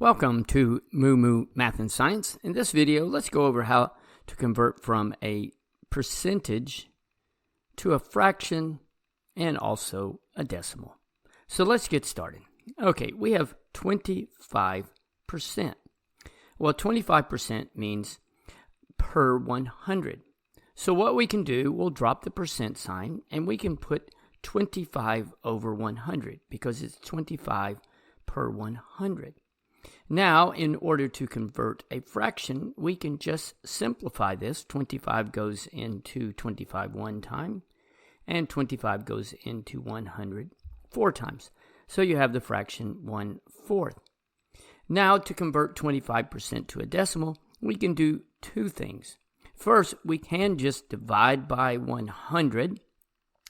Welcome to Moo Moo Math and Science. In this video, let's go over how to convert from a percentage to a fraction and also a decimal. So let's get started. Okay, we have 25%. Well, 25% means per 100. So what we can do, we'll drop the percent sign and we can put 25 over 100 because it's 25 per 100. Now, in order to convert a fraction, we can just simplify this. 25 goes into 25 one time, and 25 goes into 100 four times. So you have the fraction 1/4. Now, to convert 25% to a decimal, we can do two things. First, we can just divide by 100,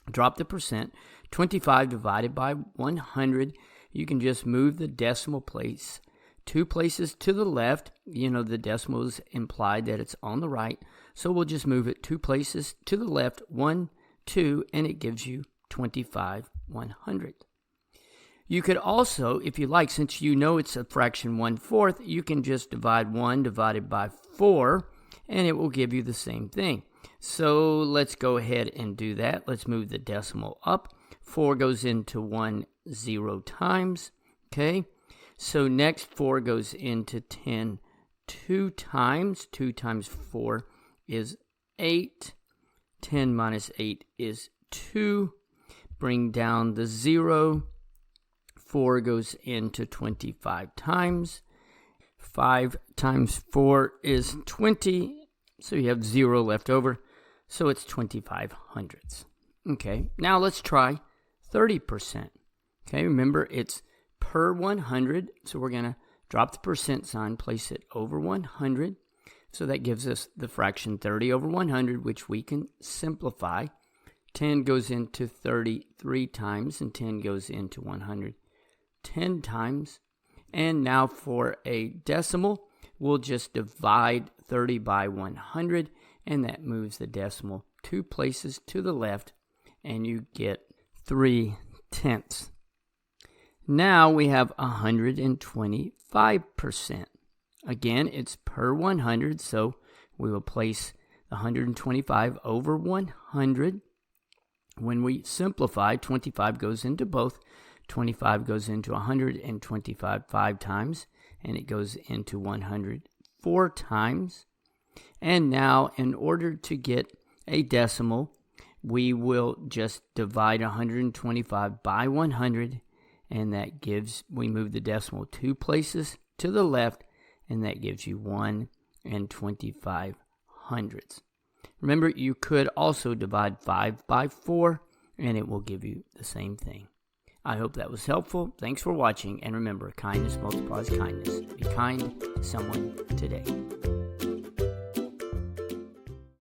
drop the percent. 25 divided by 100, you can just move the decimal place two places to the left. You know, the decimal is implied that it's on the right. So we'll just move it two places to the left, 1, 2, and it gives you 25/100. You could also, if you like, since you know it's a fraction 1/4, you can just divide 1 divided by 4, and it will give you the same thing. So let's go ahead and do that. Let's move the decimal up. 4 goes into 1 0 times, okay? So next, 4 goes into 10 2 times. 2 times 4 is 8. 10 minus 8 is 2. Bring down the 0. 4 goes into 25 times. 5 times 4 is 20. So you have 0 left over. So it's 25 hundredths. Okay, now let's try 30%. Okay, remember it's per 100, so we're going to drop the percent sign, place it over 100. So that gives us the fraction 30 over 100, which we can simplify. 10 goes into 30 3 times, and 10 goes into 100 10 times. And now for a decimal, we'll just divide 30 by 100, and that moves the decimal two places to the left, and you get 3/10. Now we have 125%. Again, it's per 100, so we will place 125 over 100. When we simplify, 25 goes into both. 25 goes into 125 5 times, and it goes into 100 4 times. And now, in order to get a decimal, we will just divide 125 by 100, and that gives, we move the decimal two places to the left, and that gives you 1 25 hundredths. Remember, you could also divide 5 by 4, and it will give you the same thing. I hope that was helpful. Thanks for watching, and remember, kindness multiplies kindness. Be kind to someone today.